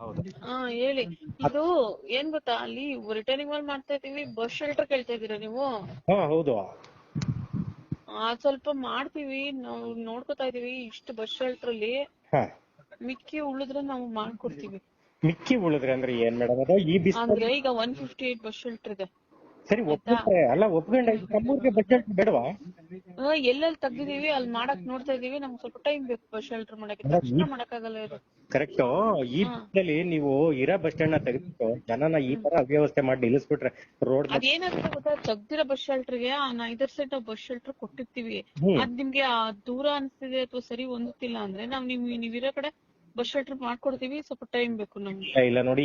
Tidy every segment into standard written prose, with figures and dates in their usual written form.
ಹೌದು. ಹೇಳಿ. ಇದು ಏನ್ ಗೊತ್ತಾ, ಅಲ್ಲಿ ರಿಟರ್ನಿಂಗ್ ವಾಲ್ ಮಾಡ್ತಾ ಇದೀವಿ, ಬಸ್ ಶೆಲ್ಟರ್ ಕೇಳ್ತಾ ಇದೀರಾ ನೀವು? ಹೌದು. ಸ್ವಲ್ಪ ಮಾಡ್ತೀವಿ ನಾವು, ನೋಡ್ಕೊತಾ ಇದೀವಿ. ಇಷ್ಟು ಬಸ್ ಶೆಲ್ಟರ್ ಅಲ್ಲಿ ಹಾ, ಮಿಕ್ಕಿ ಉಳಿದ್ರೆ ನಾವು ಮಾಡ್ಕೊಡ್ತೀವಿ. ಮಿಕ್ಕಿ ಉಳಿದ್ರೆ ಅಂದ್ರೆ ಏನ್ ಮೇಡಮ್ ಅದು? ಈ ಅಂದ್ರೆ ಬಿಸಿಲಲ್ಲಿ ಈಗ 158 ಬಸ್ ಶೆಲ್ಟರ್ ಇದೆ. ಸರಿ ಆಯ್ತಾ? ಒಪ್ಕೊಂಡ್ರೆ ಅಲ್ಲ, ಒಪ್ಕೊಂಡಾಯ್ತು. ನಮ್ಮೂರಿಗೆ ಬಜೆಟ್ ಬೇಡವಾ ಎಲ್ಲೆಲ್ಲಿ ತೆಗ್ದಿದೀವಿ ಅಲ್ಲಿ ಮಾಡಕ್ ನೋಡ್ತಾ ಇದೀವಿ. ನಮ್ಗೆ ಸ್ವಲ್ಪ ಟೈಮ್ ಬೇಕು ಬಸ್ ಶೆಲ್ಟರ್ ಮಾಡಕ್ಕೆ, ಮೇಡಮ್? ತಕ್ಷಣ ಮಾಡಕ್ಕಾಗಲ್ಲ ಇದು. ಕರೆಕ್ಟ್. ಈ ಬಿಸಿಲಲ್ಲಿ ನೀವು ಇರೋ ಬಸ್ ಸ್ಟ್ಯಾಂಡ್ ನ ತೆಗೆದ್ಬಿಟ್ಟು ಜನನ ಈ ತರ ಅವ್ಯವಸ್ಥೆ ಮಾಡಿ ನಿಲ್ಲಿಸ್ಬಿಟ್ರೆ ರೋಡ್ ಅದೇನಾಗುತ್ತೆ ಗೊತ್ತಾ, ತೆಗ್ದಿರೋ ಬಸ್ ಶೆಲ್ಟರ್ಗೆ ಐದರ್ ಸೆಟ್ ಬಸ್ ಶೆಲ್ಟರ್ ಕೊಟ್ಟಿರ್ತೀವಿ. ಅದ್ ನಿಮ್ಗೆ ದೂರ ಅನ್ಸ್ತಿದೆ ಅಥವಾ ಸರಿ ಹೊಂದುತ್ತಿಲ್ಲ ಅಂದ್ರೆ ನಾವ್ ನೀವಿರೋ ಕಡೆ ಬಸ್ ಶೆಲ್ಟರ್ ಮಾಡ್ಕೊಡ್ತೀವಿ. ಸ್ವಲ್ಪ ಟೈಮ್ ಬೇಕು ನಮ್ಗೆ. ಇಲ್ಲ ನೋಡಿ,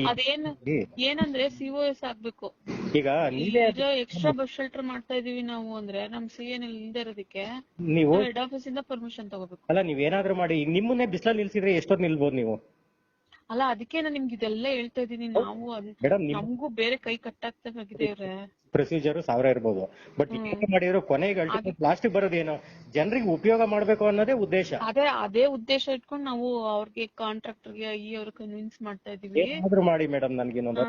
ಏನಂದ್ರೆ COS ಆಗ್ಬೇಕು. ಈಗ ನೀವೇ ಎಕ್ಸ್ಟ್ರಾ ಬಸ್ ಶೆಲ್ಟರ್ ಮಾಡ್ತಾ ಇದೀವಿ ನಾವು ಅಂದ್ರೆ ನಮ್ CN ಇಲ್ದೇ ಇರೋದಕ್ಕೆ ನೀವು ಹೆಡ್ ಆಫೀಸ್ ಇಂದ ಪರ್ಮಿಷನ್ ತಗೋಬೇಕು. ಅಲ್ಲ, ನೀವೇನಾದ್ರೂ ಮಾಡಿ ಈಗ ನಿಮ್ಮನ್ನೇ ಬಿಸಿಲಲ್ಲಿ ನಿಲ್ಸಿದ್ರೆ ಎಷ್ಟೊತ್ತು ನಿಲ್ಬೋದು ನೀವು? ಅಲ್ಲ, ಅದಕ್ಕೆ ನಾನು ನಿಮ್ಗೆ ಇದೆಲ್ಲ ಹೇಳ್ತಾ ಇದೀನಿ. ನಾವು ಮೇಡಮ್, ನಮಗೂ ಬೇರೆ ಕೈ ಕಟ್ಟಾಗ್ತವಾಗಿದೆ ಇವ್ರೆ. ಪ್ರೊಸೀಜರ್ 1000 ಇರ್ಬೋದು, ಬಟ್ ಏನು ಮಾಡಿದ್ರು ಕೊನೆಗೆ ಅಲ್ಟಿಮೇಟ್ ಪ್ಲಾಸ್ಟಿಕ್ ಬರೋದೇನು? ಜನರಿಗೆ ಉಪಯೋಗ ಮಾಡ್ಬೇಕು ಅನ್ನೋದೇ ಉದ್ದೇಶ. ಅದೇ ಉದ್ದೇಶ ಇಟ್ಕೊಂಡು ನಾವು ಅವ್ರಿಗೆ ಕಾಂಟ್ರಾಕ್ಟರ್ಗೆ ಅವ್ರ ಕನ್ವಿನ್ಸ್ ಮಾಡ್ತಾ ಇದೀವಿ. ಏನಾದ್ರೂ ಮಾಡಿ ಮೇಡಮ್, ನನ್ಗೆ ಇನ್ನೊಂದು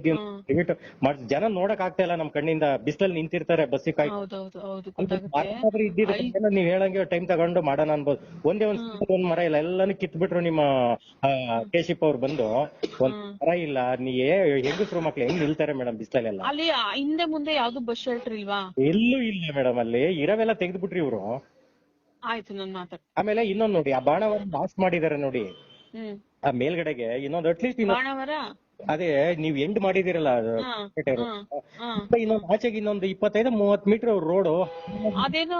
ದಯವಿಟ್ಟು ಮಾಡಿ. ಜನ ನೋಡಕ್ ಆಗ್ತಾ ಇಲ್ಲ ನಮ್ ಕಣ್ಣಿಂದ, ಬಿಸಿಲಲ್ಲಿ ನಿಂತಿರ್ತಾರೆ ಬಸ್ಸಿಗೆ ಕಾಯ್ಕೊಂಡು. ಹೌದು ಗೊತ್ತಾಗುತ್ತೆ. ಇದ್ದಿದ್ರೆ ನೀವ್ ಹೇಳಂಗೆ ಟೈಮ್ ತಗೊಂಡು ಮಾಡೋಣ ಅನ್ಬೋದು. ಒಂದ್ ಮರ ಇಲ್ಲ, ಎಲ್ಲಾನು ಕಿತ್ಬಿಟ್ರು ನಿಮ್ಮ ಕೇಶಿಪ್ ಅವ್ರು ಬಂದು. ಒಂದ್ ಮರ ಇಲ್ಲ, ಹೆಂಗಸ್ರು ಮಕ್ಳು ಹೆಂಗ್ ನಿಲ್ತಾರೆ ಮೇಡಮ್ ಬಿಸಿಲಲ್ಲೆಲ್ಲ? ಅಲ್ಲಿ ಹಿಂದೆ ಮುಂದೆ ಯಾವ್ದು ಬಸ್ ಶೆಲ್ಟರ್ ಇಲ್ವಾ? ಎಲ್ಲೂ ಇಲ್ಲ ಮೇಡಮ್, ಅಲ್ಲಿ ಇರವೆಲ್ಲ ತೆಗೆದ್ಬಿಟ್ರಿ ಇವ್ರು. ಆಯ್ತು, ನಾನ್ ಮಾತಾಡ್ತೀನಿ. ಆಮೇಲೆ ಇನ್ನೊಂದ್ ನೋಡಿ, ಆ ಬಾಣವನ್ನ ಲಾಸ್ಟ್ ಮಾಡಿದಾರೆ ನೋಡಿ ಆ ಮೇಲ್ಗಡೆಗೆ. ಇನ್ನೊಂದು ಅಟ್ಲೀಸ್ಟ್ ಬಾಣವರ ಅದೇ ನೀವ್ ಎಂಡ್ ಮಾಡಿದಿರಲ್ಲ ಇನ್ನೊಂದು ಆಚೆಗೆ ಇನ್ನೊಂದು 25-30 ಮೀಟರ್ ರೋಡು. ಅದೇನೋ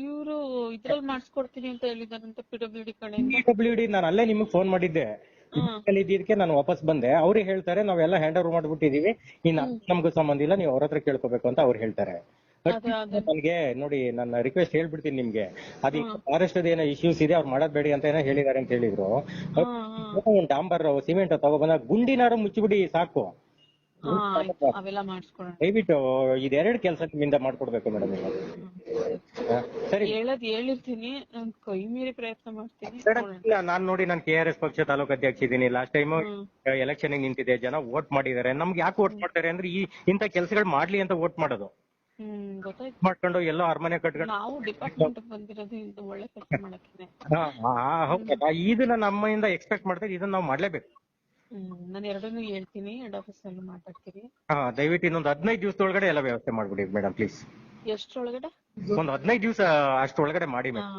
ಇವ್ರು ಇದ್ರಲ್ಲಿ ಮಾಡಿಸ್ಕೊಡ್ತೀನಿ ಅಂತ ಹೇಳಿದಾರಂತೆ PWD ಕಡೆಯಿಂದ. PWD ನಾನು ಅಲ್ಲೇ ನಿಮಗ್ ಫೋನ್ ಮಾಡಿದ್ದೆ. ಇದಕ್ಕೆ ನಾನು ವಾಪಸ್ ಬಂದೆ. ಅವ್ರಿಗೆ ಹೇಳ್ತಾರೆ ನಾವೆಲ್ಲ ಹ್ಯಾಂಡ್ ಓವರ್ ಮಾಡ್ಬಿಟ್ಟಿದೀವಿ, ಇನ್ನು ನಮ್ಗೂ ಸಂಬಂಧ ಇಲ್ಲ, ನೀವು ಅವ್ರ ಹತ್ರ ಕೇಳ್ಕೋಬೇಕು ಅಂತ ಅವ್ರು ಹೇಳ್ತಾರೆ. ನನ್ಗೆ ನೋಡಿ, ನನ್ನ ರಿಕ್ವೆಸ್ಟ್ ಹೇಳ್ಬಿಡ್ತೀನಿ ನಿಮ್ಗೆ. ಅದು ಫಾರೆಸ್ಟ್ ಏನೋ ಇಶ್ಯೂಸ್ ಇದೆ, ಅವ್ರು ಮಾಡೋದ್ ಬೇಡಿ ಅಂತ ಏನೋ ಹೇಳಿದಾರೆ ಅಂತ ಹೇಳಿದ್ರು. ಡಾಂಬರ್ ಸಿಮೆಂಟ್ ತಗೊಬಂದ ಗುಂಡಿನಾರು ಮುಚ್ಚಿಬಿಡಿ ಸಾಕು. ಅವೆಲ್ಲ ಮಾಡಿಸ್ಕೊಡೋಣ ದಯವಿಟ್ಟು. ಇದೆರಡು ಕೆಲಸ ನಿಮ್ಮಿಂದ ಮಾಡ್ಕೊಡ್ಬೇಕು ಮೇಡಮ್. ಸರಿ, ಹೇಳಿರ್ತೀನಿ, ನಾನು ಕೈ ಮೀರಿ ಪ್ರಯತ್ನ ಮಾಡ್ತೀನಿ. ನಾನ್ ನೋಡಿ, ನಾನು KRS ಪಕ್ಷ ತಾಲೂಕು ಅಧ್ಯಕ್ಷ ಇದ್ದೀನಿ. ಲಾಸ್ಟ್ ಟೈಮ್ ಎಲೆಕ್ಷನ್ ನಿಂತಿದೆ, ಜನ ವೋಟ್ ಮಾಡಿದ್ದಾರೆ. ನಮ್ಗೆ ಯಾಕೆ ವೋಟ್ ಮಾಡ್ತಾರೆ ಅಂದ್ರೆ ಇಂತ ಕೆಲಸಗಳು ಮಾಡ್ಲಿ ಅಂತ ವೋಟ್ ಮಾಡೋದು. ಗೊತ್ತಾಯ್ತು. ಮಾಡ್ಕೊಂಡು ಎಲ್ಲೋ ಅರಮನೆ ಕಟ್ಕೊಂಡು ನಾವು ಡಿಪಾರ್ಟ್ಮೆಂಟ್ ಬಂದಿರೋದು ಇದು ಒಳ್ಳೆ ಕೆಲಸ ಮಾಡಕ್ಕೆ. ಇದನ್ನ ನಮ್ಮಿಂದ ಎಕ್ಸ್ಪೆಕ್ಟ್ ಮಾಡ್ತಾರೆ, ಇದನ್ನ ನಾವು ಮಾಡ್ಲೇಬೇಕು. ನಾನು ಎರಡನ್ನೂ ಹೇಳ್ತೀನಿ, ಹೆಡ್ ಆಫೀಸ್ ಅಲ್ಲಿ ಮಾತಾಡ್ತೀನಿ. ದಯವಿಟ್ಟು ಇನ್ನೊಂದು 15 ದಿವಸದೊಳಗಡೆ ಎಲ್ಲ ವ್ಯವಸ್ಥೆ ಮಾಡ್ಬಿಡಿ ಮೇಡಮ್, ಪ್ಲೀಸ್. ಎಷ್ಟ್ರೊಳಗಡೆ? ಒಂದು 15 ದಿವಸ ಅಷ್ಟೊಳಗಡೆ ಮಾಡಿ ಮೇಡಮ್.